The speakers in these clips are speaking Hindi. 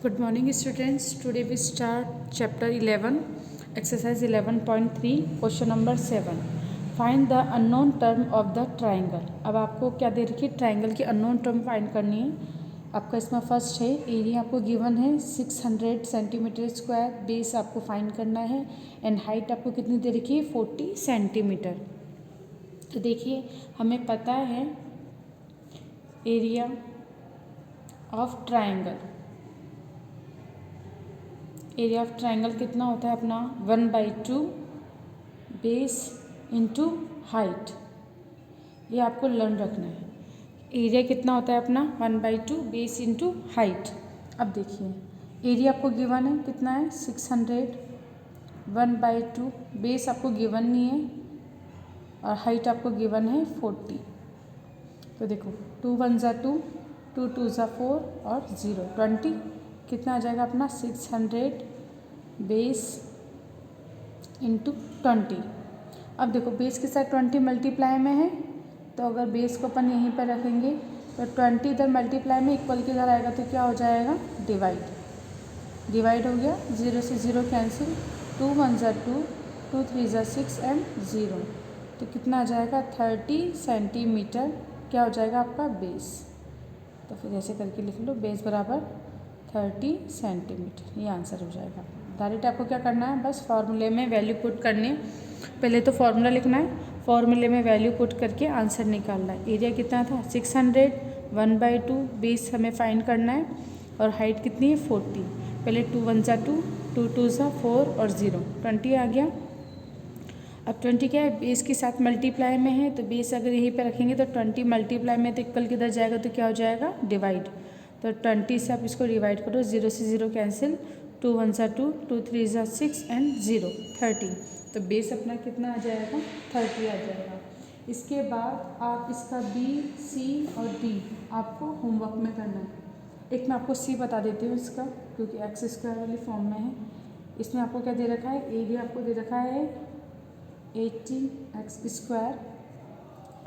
Good morning students. Today we start chapter 11, exercise 11.3, question number 7. Find the unknown term of the triangle. अब आपको क्या दे रखी है, ट्राइंगल की अननोन टर्म फाइंड करनी है. आपका इसमें फर्स्ट है एरिया आपको गिवन है 600 सेंटीमीटर स्क्वायर, बेस आपको फाइंड करना है एंड हाइट आपको कितनी दे रखी है 40 सेंटीमीटर. तो देखिए हमें पता है area of triangle, area of triangle कितना होता है अपना 1/2 बेस इंटू हाइट. ये आपको लर्न रखना है. एरिया कितना होता है अपना 1/2 बेस इंटू हाइट. अब देखिए एरिया आपको गिवन है कितना है 600, 1/2 बेस आपको गिवन नहीं है और हाइट आपको गिवन है 40. तो देखो 2 1 ज़ा 2, 2 2 ज़ा 4 और 0 20. कितना आ जाएगा अपना 600 बेस इंटू 20. अब देखो बेस के साथ 20 मल्टीप्लाई में है, तो अगर बेस को अपन यहीं पर रखेंगे तो 20 इधर मल्टीप्लाई में इक्वल के इधर आएगा तो क्या हो जाएगा डिवाइड. डिवाइड हो गया, 0 से 0 कैंसिल, 2 1 ज़ा 2, 2 3 ज़ा 6 एंड 0. तो कितना आ जाएगा 30 सेंटीमीटर. क्या हो जाएगा आपका बेस. तो फिर ऐसे करके लिख लो बेस बराबर 30 सेंटीमीटर. ये आंसर हो जाएगा. डायरेक्ट आपको क्या करना है, बस फॉर्मूले में वैल्यू पुट करनी है. पहले तो फॉर्मूला लिखना है, फॉर्मूले में वैल्यू पुट करके आंसर निकालना है. एरिया कितना था 600, 1/2 बेस हमें फाइंड करना है और हाइट कितनी है 40. पहले 2 1 ज़ा 2, 2 2 ज़ा 4 और 0 20 आ गया. अब 20 क्या है बेस के साथ मल्टीप्लाई में है, तो बेस अगर यहीं पे रखेंगे तो 20 मल्टीप्लाई में तो इक्वल किधर जाएगा तो क्या हो जाएगा डिवाइड. तो 20 से आप इसको डिवाइड करो, 0 से 0 कैंसिल, 2 1 ज़ा 2, 2 3 ज़ा 6 एंड 0 30. तो बेस अपना कितना आ जाएगा 30 आ जाएगा. इसके बाद आप इसका बी सी और डी आपको होमवर्क में करना है. एक मैं आपको सी बता देती हूँ इसका, क्योंकि एक्स स्क्वायर वाली फॉर्म में है. इसमें आपको क्या दे रखा है, एरिया आपको दे रखा है 18x स्क्वायर.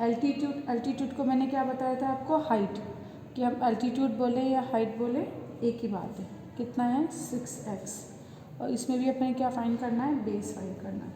एल्टीट्यूड को मैंने क्या बताया था आपको हाइट, कि हम एल्टीट्यूड बोले या हाइट बोले एक ही बात है. कितना है 6x. और इसमें भी अपने क्या फाइंड करना है बेस फाइंड करना है.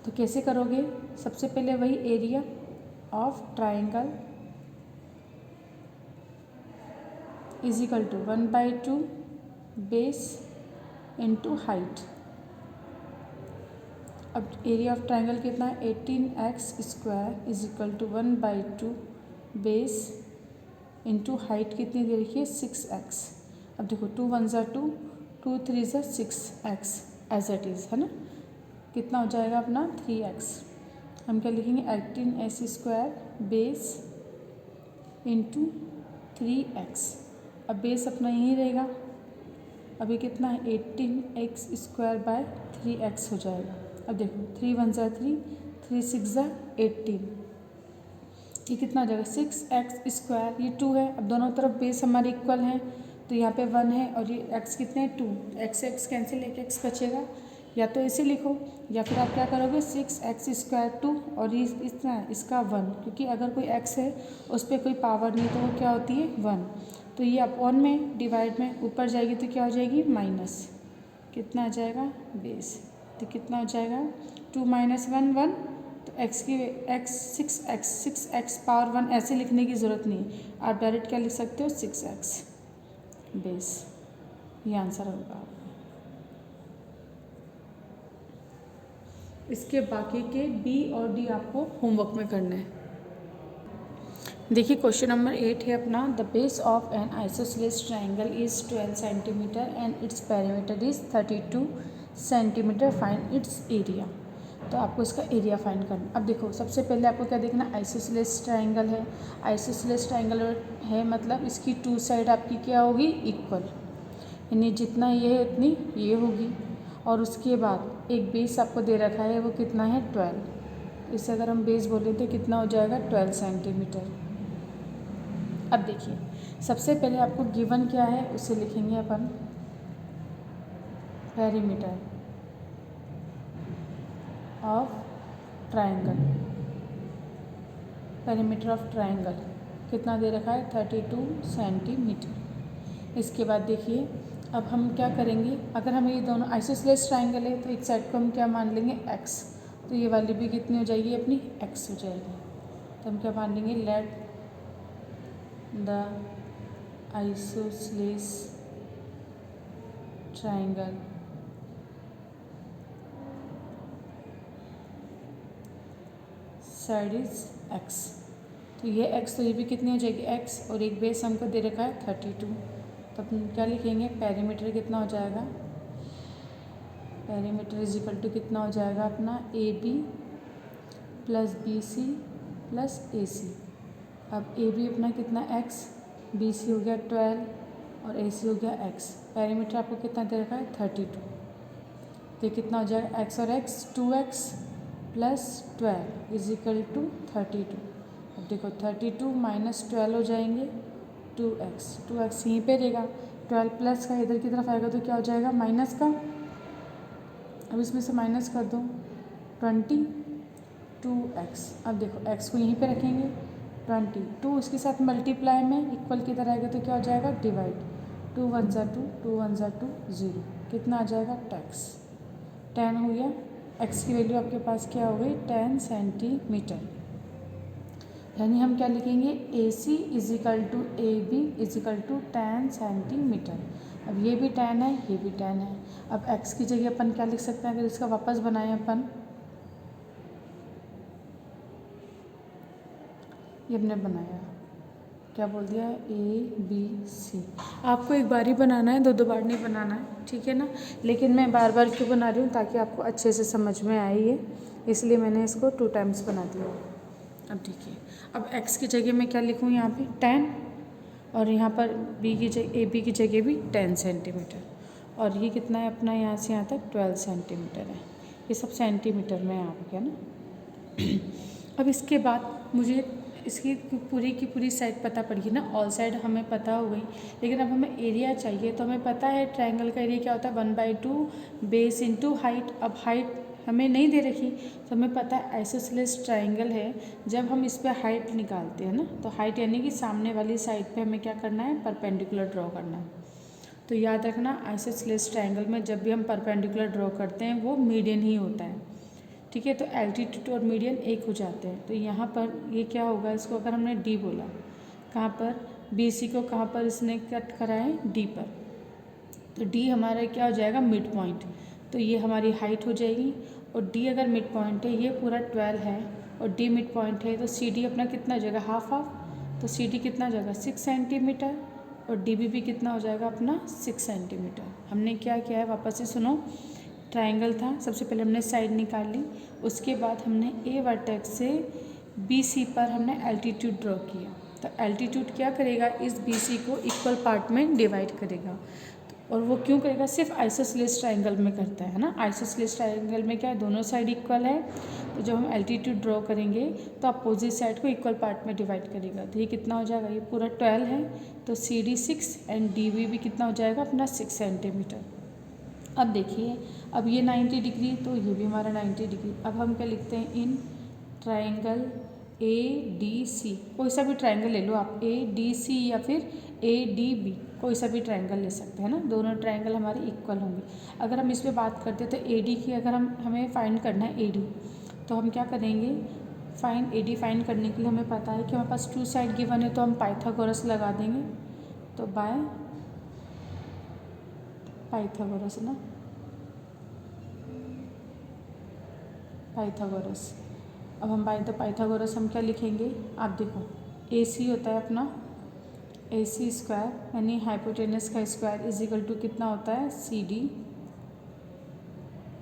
तो कैसे करोगे, सबसे पहले वही area of triangle is equal to 1/2 base into height. अब एरिया ऑफ ट्राइंगल कितना है 18x square is equal to 1/2 base into height कितनी दे रखी है 6x. अब देखो 2 1 ज़ा 2, 2 3 ज़ा 6x एज इट इज़ है ना. कितना हो जाएगा अपना 3x. हम क्या लिखेंगे 18x square base into 3x. अब बेस अपना यही रहेगा. अभी कितना है 18x स्क्वायर बाय 3x हो जाएगा. अब देखो 3 1 ज़ा 3, 3 6 ज़ा 18. ये कितना हो जाएगा 6x स्क्वायर. ये 2 है. अब दोनों तरफ बेस हमारे इक्वल हैं, तो यहाँ पे 1 है और ये x कितने 2. x कैंसिल, एक x बचेगा. या तो ऐसे लिखो या फिर आप क्या करोगे 6x स्क्वायर 2 और ये इतना है इसका 1, क्योंकि अगर कोई x है उस पर कोई पावर नहीं तो वो क्या होती है 1. तो ये अपॉन में डिवाइड में ऊपर जाएगी तो क्या हो जाएगी माइनस. कितना आ जाएगा बेस. तो कितना हो जाएगा 2 - 1 1. तो x की x 6x पावर 1 ऐसे लिखने की ज़रूरत नहीं. आप डायरेक्ट क्या लिख सकते हो 6x बेस. ये आंसर होगा. इसके बाकी के बी और डी आपको होमवर्क में करना है. देखिए क्वेश्चन नंबर 8 है अपना. The base of N isosceles triangle is 12 centimetre and its perimeter is 32 centimetre. Find its area. तो आपको इसका एरिया फाइंड करना. अब देखो सबसे पहले आपको क्या देखना, आइसोसेलेस ट्राइंगल है. आइसोसेलेस ट्राइंगल है मतलब इसकी 2 साइड आपकी क्या होगी इक्वल, यानी जितना ये है उतनी ये होगी. और उसके बाद एक बेस आपको दे रखा है, वो कितना है 12. इसे अगर हम बेस बोलें तो कितना हो जाएगा 12 सेंटीमीटर. अब देखिए सबसे पहले आपको गिवन क्या है उसे लिखेंगे अपन perimeter of triangle. Perimeter of triangle कितना दे रखा है 32 सेंटीमीटर. इसके बाद देखिए अब हम क्या करेंगे, अगर हमें ये दोनों आइसोसेलेस ट्राइंगल है तो एक साइड को हम क्या मान लेंगे x, तो ये वाली भी कितनी हो जाएगी अपनी x हो जाएगी। तो हम क्या मान लेंगे, let the isosceles triangle side is x, तो ये x, तो ये भी कितनी हो जाएगी x, और एक बेस हमको दे रखा है 32। तो अपन क्या लिखेंगे, पेरीमीटर कितना हो जाएगा, पेरीमीटर इज इक्वल टू कितना हो जाएगा अपना AB plus BC plus AC। अब AB अपना कितना x, BC हो गया 12 और AC हो गया x। पेरीमीटर आपको कितना दे रखा है 32, तो कितना हो जाएगा x और x 2x plus 12 is equal to 32। अब देखो 32 माइनस 12 हो जाएंगे 2x यहीं पे रहेगा, 12 प्लस का इधर की तरफ आएगा तो क्या हो जाएगा माइनस का। अब इसमें से माइनस कर दो 22x। अब देखो x को यहीं पे रखेंगे 22, इसके साथ मल्टीप्लाई में इक्वल की तरह आएगा तो क्या हो जाएगा डिवाइड, 2 1 जा 2, 2 1 जा 2, 0, कितना आ जाएगा 10 हो गया। x की वैल्यू आपके पास क्या हो गई 10 सेंटीमीटर। यानी हम क्या लिखेंगे, AC is equal to AB is equal to 10 centimetre. अब ये भी 10 है, ये भी 10 है। अब x की जगह अपन क्या लिख सकते हैं, अगर इसका वापस बनाएं अपन, ये हमने बनाया क्या बोल दिया है ABC। आपको एक बार ही बनाना है, दो बार नहीं बनाना है, ठीक है ना। लेकिन मैं बार बार क्यों बना रही हूँ, ताकि आपको अच्छे से समझ में आए ये, इसलिए मैंने इसको 2 टाइम्स बना दिया। अब देखिए, अब x की जगह मैं क्या लिखूँ यहाँ पे 10, और यहाँ पर B की जगह AB की जगह भी 10 सेंटीमीटर, और ये कितना है अपना यहाँ से यहाँ तक 12 सेंटीमीटर है। ये सब सेंटीमीटर में आ गया ना। अब इसके बाद मुझे इसकी पूरी की पूरी साइड पता पड़ गई ना, ऑल साइड हमें पता हो गई। लेकिन अब हमें एरिया चाहिए, तो हमें पता है ट्रायंगल का एरिया क्या होता है 1/2 बेस इंटू हाइट। अब हाइट हमें नहीं दे रखी, तो हमें पता है आइसोसेलेस ट्रायंगल है। जब हम इस पर हाइट निकालते हैं ना, तो हाइट यानी कि सामने वाली साइड पे हमें क्या करना है, परपेंडिकुलर ड्रॉ करना है। तो याद रखना, आइसोसेलेस ट्रायंगल में जब भी हम परपेंडिकुलर ड्रॉ करते हैं वो मीडियन ही होता है, ठीक है। तो एल्टीट्यूड और मीडियन एक हो जाते हैं। तो यहाँ पर ये क्या होगा, इसको अगर हमने D बोला, कहाँ पर BC को कहाँ पर इसने कट करा है D पर, तो D हमारा क्या हो जाएगा मिड पॉइंट। तो ये हमारी हाइट हो जाएगी, और D अगर मिड पॉइंट है, ये पूरा 12 है और D मिड पॉइंट है, तो CD अपना कितना हो जाएगा हाफ हाफ। तो CD कितना हो जाएगा 6 सेंटीमीटर, और DB भी कितना हो जाएगा अपना 6 सेंटीमीटर। हमने क्या किया है, वापस से सुनो, ट्रायंगल था, सबसे पहले हमने साइड निकाल ली, उसके बाद हमने A वर्टेक्स से BC पर हमने एल्टीट्यूड ड्रॉ किया। तो एल्टीट्यूड क्या करेगा, इस BC को इक्वल पार्ट में डिवाइड करेगा। और वो क्यों करेगा, सिर्फ आइसोसेलेस ट्रायंगल में करता है ना। आइसोसेलेस ट्रायंगल में क्या है, दोनों साइड इक्वल है, तो जब हम एल्टीट्यूड ड्रॉ करेंगे तो अपोजिट साइड को इक्वल पार्ट में डिवाइड करेगा। तो ये कितना हो जाएगा, ये पूरा 12 है, तो CD 6 एंड DB भी कितना हो जाएगा अपना 6 सेंटीमीटर। अब देखिए, अब ये 90 डिग्री, तो ये भी हमारा 90 डिग्री। अब हम क्या लिखते हैं, इन ट्रायंगल ADC, कोई सा भी ट्रायंगल ले लो आप, ADC या फिर ADB, कोई सा भी ट्रायंगल ले सकते हैं ना, दोनों ट्रायंगल हमारे इक्वल होंगे। अगर हम इस पर बात करते हैं तो AD की अगर हमें फाइंड करना है AD, तो हम क्या करेंगे, AD फाइंड करने के लिए हमें पता है कि हमारे पास 2 साइड गिवन है, तो हम पाइथागोरस लगा देंगे। तो बाय पाइथागोरस ना, पाइथागोरस। अब हम पाइथागोरस हम क्या लिखेंगे, आप देखो AC होता है अपना AC स्क्वायर, यानी हाइपोटेनस का स्क्वायर इज इक्वल टू कितना होता है CD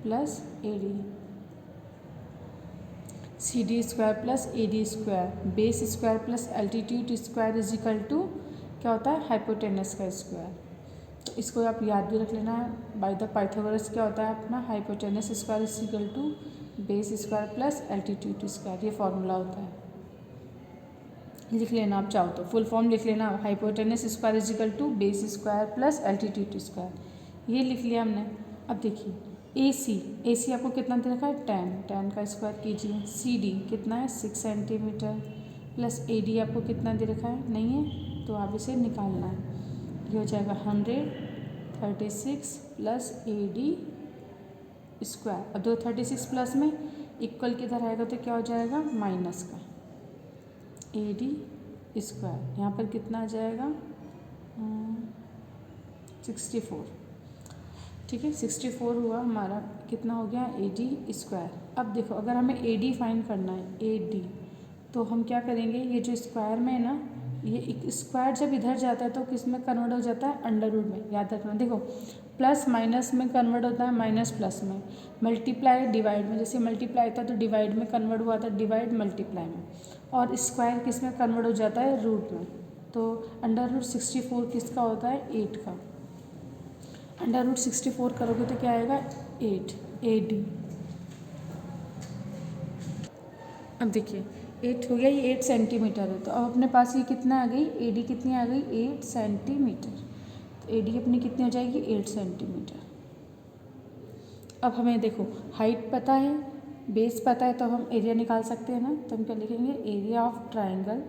plus AD, CD square plus AD square, base square plus altitude square is equal to क्या होता है हाइपोटेनस का स्क्वायर। तो इसको आप याद भी रख लेना है, बाय द पाइथागोरस क्या होता है अपना hypotenuse square is equal to base square plus altitude square, ये फॉर्मूला होता है। लिख लेना आप चाहो तो, फुल फॉर्म लिख लेना, hypotenuse square is equal to base square plus altitude square, ये लिख लिया हमने। अब देखिए AC आपको कितना दे रखा है 10 का स्क्वायर कीजिए। CD कितना है 6 सेंटीमीटर प्लस AD आपको कितना दे रखा है नहीं है, तो आप इसे निकालना है। ये हो जाएगा 136 प्लस AD स्क्वायर। अब 236 प्लस में इक्वल किधर आएगा तो क्या हो जाएगा माइनस का AD स्क्वायर। यहाँ पर कितना आ जाएगा 64। ठीक है 64 हुआ हमारा, कितना हो गया AD स्क्वायर। अब देखो अगर हमें AD फाइंड करना है AD, तो हम क्या करेंगे, ये जो स्क्वायर में है ना, ये एक स्क्वायर जब इधर जाता है तो किस में कन्वर्ट हो जाता है अंडर रूट में। याद रखना, देखो प्लस माइनस में कन्वर्ट होता है, माइनस प्लस में, मल्टीप्लाई डिवाइड में, जैसे मल्टीप्लाई था तो डिवाइड में कन्वर्ट हुआ था, डिवाइड मल्टीप्लाई में, और स्क्वायर किस में कन्वर्ट हो जाता है रूट में। तो अंडर रूट 64 किसका होता है 8 का। अंडर रूट 64 करोगे तो क्या आएगा 8 AD। अब देखिए 8 हो गया, ये 8 सेंटीमीटर है, तो अब अपने पास ये कितना आ गई AD कितनी आ गई 8 सेंटीमीटर। तो AD अपनी कितनी हो जाएगी 8 सेंटीमीटर। अब हमें देखो हाइट पता है, बेस पता है, तो हम एरिया निकाल सकते हैं ना। तो हम क्या लिखेंगे, एरिया ऑफ ट्राइंगल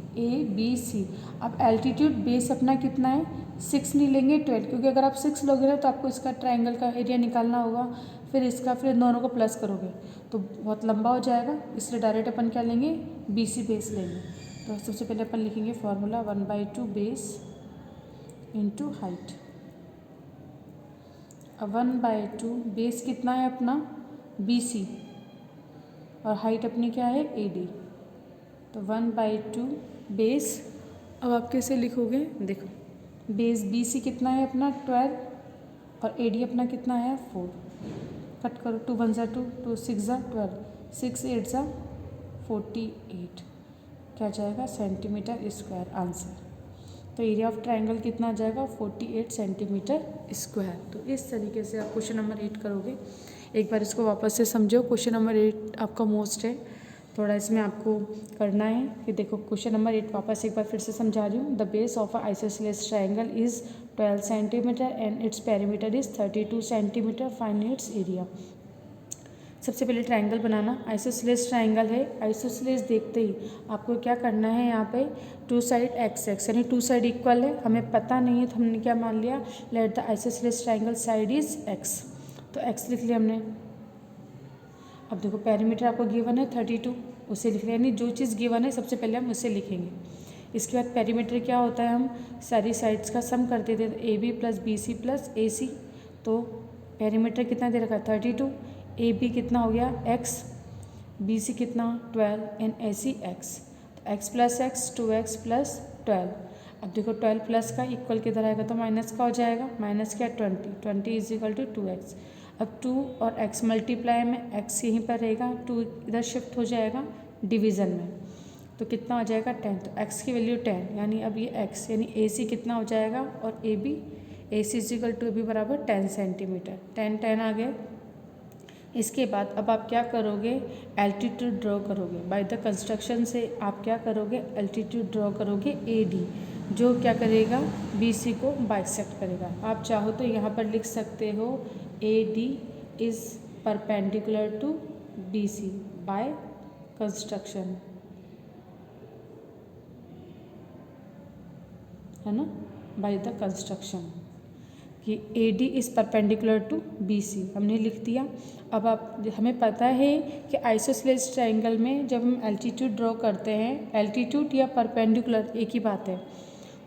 ABC। अब एल्टीट्यूड बेस अपना कितना है 6 नहीं लेंगे 12, क्योंकि अगर आप 6 लोगे ना तो आपको इसका ट्राइंगल का एरिया निकालना होगा, फिर इसका, फिर दोनों को प्लस करोगे तो बहुत लंबा हो जाएगा, इसलिए डायरेक्ट अपन क्या लेंगे BC बेस लेंगे। तो सबसे पहले अपन लिखेंगे फॉर्मूला 1/2 बेस इंटू हाइट। अब 1/2 बेस कितना है अपना BC और हाइट अपनी क्या है AD। तो 1/2 बेस, अब आप कैसे लिखोगे, देखो बेस BC कितना है अपना 12 और AD अपना कितना है 4। कट करो, 2 1 ज़ा 2, 2 6 ज़ा 12, 6 8 ज़ा 48, क्या जाएगा सेंटीमीटर स्क्वायर आंसर। तो एरिया ऑफ ट्राइंगल कितना आ जाएगा 48 सेंटीमीटर स्क्वायर। तो इस तरीके से आप क्वेश्चन नंबर 8 करोगे। एक बार इसको वापस से समझो, क्वेश्चन नंबर 8 आपका मोस्ट है, थोड़ा इसमें आपको करना है कि देखो क्वेश्चन नंबर 8 वापस एक बार फिर से समझा रही हूँ। The base of a isosceles triangle is 12 centimetre and its perimeter is 32 centimetre, find its area. सबसे पहले ट्राइंगल बनाना, आइसोसेलेस ट्राइंगल है। आइसोसेलेस देखते ही आपको क्या करना है, यहाँ पे 2 साइड x यानी 2 साइड इक्वल है, हमें पता नहीं है तो हमने क्या मान लिया, let the isosceles triangle side is x, तो x लिख लिया हमने। अब देखो पेरीमीटर आपको गिवन है 32, उसे लिख लिया, यानी जो चीज़ गिवन है सबसे पहले हम उसे लिखेंगे। इसके बाद पेरीमीटर क्या होता है, हम सारी साइड्स का सम करते थे, AB plus BC plus AC। तो पेरीमीटर कितना दे रखा है 32, AB कितना हो गया x, BC कितना 12 एंड AC x। तो x plus x 2x plus 12। अब देखो 12 प्लस का इक्वल किधर आएगा तो माइनस का हो जाएगा, माइनस क्या 20 इज इक्वल टू 2x। अब 2 और x मल्टीप्लाई में x यहीं पर रहेगा, 2 इधर शिफ्ट हो जाएगा डिवीज़न में, तो कितना हो जाएगा 10। तो x की वैल्यू 10, यानी अब ये x यानी AC कितना हो जाएगा और AC इज इक्वल टू अभी बराबर 10 सेंटीमीटर, 10 आ गए। इसके बाद अब आप क्या करोगे, एल्टीट्यूड ड्रॉ करोगे। बाय द कंस्ट्रक्शन से आप क्या करोगे, एल्टीट्यूड ड्रॉ करोगे AD, जो क्या करेगा BC को बाइसेक्ट करेगा। आप चाहो तो यहाँ पर लिख सकते हो AD is perpendicular to BC by construction, है ना, बाय द कंस्ट्रक्शन कि AD is perpendicular to BC हमने लिख दिया। अब आप, हमें पता है कि आइसोसेलेस ट्राइंगल में जब हम एल्टीट्यूड ड्रॉ करते हैं, एल्टीट्यूड या परपेंडिकुलर एक ही बात है,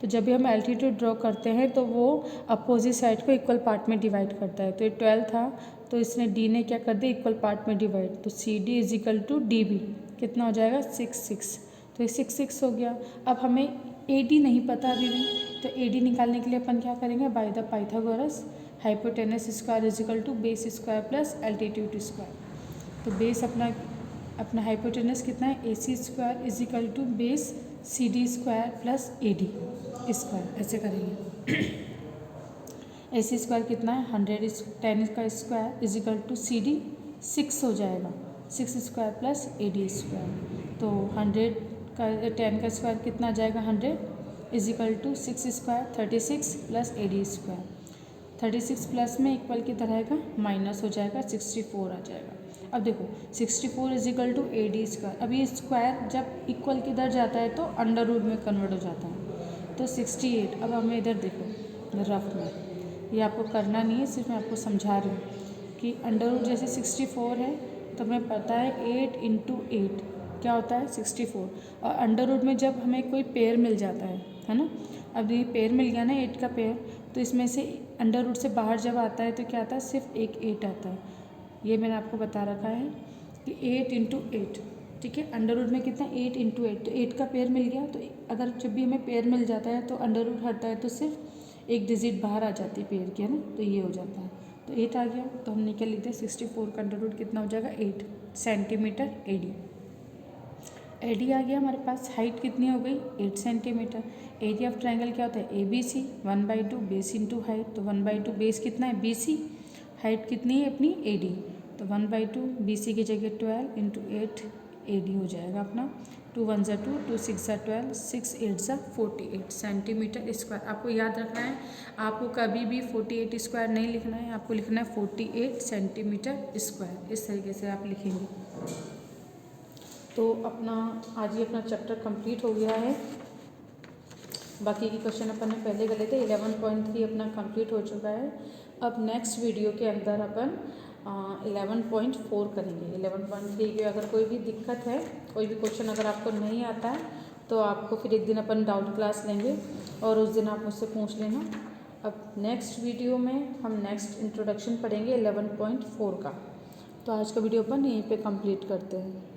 तो जब भी हम एल्टीट्यूड ड्रॉ करते हैं तो वो अपोजिट साइड को इक्वल पार्ट में डिवाइड करता है। तो ये 12 था तो इसने D ने क्या कर दिया इक्वल पार्ट में डिवाइड, तो CD is equal to DB कितना हो जाएगा 6 तो ये 6 हो गया। अब हमें AD नहीं पता अभी भी, तो AD निकालने के लिए अपन क्या करेंगे, by the Pythagoras hypotenuse square is equal to base square plus altitude square. तो बेस अपना हाइपोटेनस कितना है AC square is equal to base CD square plus AD square, ऐसे करेंगे। AC स्क्वायर कितना है 100, 10 का square is equal to CD 6 हो जाएगा, 6 स्क्वायर प्लस AD स्क्वायर। तो 100 का 10 का स्क्वायर कितना आ जाएगा 100 is equal to 6 square 36 plus AD square. 36 plus में इक्वल किधर आएगा माइनस हो जाएगा 64 आ जाएगा। अब देखो 64 इजिकल टू AD स्क्वायर। अब ये स्क्वायर जब इक्वल किधर जाता है तो अंडर रूट में कन्वर्ट हो जाता है। तो 68, अब हमें इधर देखो रफ में, ये आपको करना नहीं है, सिर्फ मैं आपको समझा रही हूँ कि अंडर रूट जैसे 64 है तो हमें पता है 8 इंटू 8 क्या होता है 64। और अंडर रूट में जब हमें कोई पेयर मिल जाता है ना, अब ये पेयर मिल गया ना 8 का पेयर, तो इसमें से अंडर रूट से बाहर जब आता है तो क्या आता है, सिर्फ एक 8 आता है। ये मैंने आपको बता रखा है कि 8 इंटू 8, ठीक है। अंडर रूट में कितना 8 इंटू 8, तो 8 का पेयर मिल गया। तो अगर जब भी हमें पेयर मिल जाता है तो अंडर रूट हटता है तो सिर्फ एक डिजिट बाहर आ जाती है पेयर की, है ना, तो ये हो जाता है। तो 8 आ गया, तो हम निकल लेते हैं 64 का अंडर रूट कितना हो जाएगा 8 सेंटीमीटर AD आ गया हमारे पास। हाइट कितनी हो गई 8 सेंटीमीटर। एरिया ऑफ ट्रायंगल क्या होता है ABC 1/2 बेस इंटू हाइट, तो 1/2 बेस कितना है BC, हाइट कितनी है अपनी AD, तो 1/2 BC की जगह 12 इंटू 8 AD हो जाएगा अपना। 2 1 ज़ा 2, 2 6 ज़ा 12, 6 8 ज़ा 48 सेंटीमीटर स्क्वायर। आपको याद रखना है, आपको कभी भी 48 स्क्वायर नहीं लिखना है, आपको लिखना है 48 सेंटीमीटर स्क्वायर। इस तरीके से आप लिखेंगे। तो अपना आज ही अपना चैप्टर कंप्लीट हो गया है। बाकी के क्वेश्चन अपन ने पहले कर लिए थे। 11.3 अपना कंप्लीट हो चुका है। अब नेक्स्ट वीडियो के अंदर अपन 11.4 करेंगे। 11.3 की अगर कोई भी दिक्कत है, कोई भी क्वेश्चन अगर आपको नहीं आता है तो आपको फिर एक दिन अपन डाउट क्लास लेंगे और उस दिन आप मुझसे पूछ लेना। अब नेक्स्ट वीडियो में हम नेक्स्ट इंट्रोडक्शन पढ़ेंगे 11.4 का। तो आज का वीडियो अपन यहीं पे कंप्लीट करते हैं।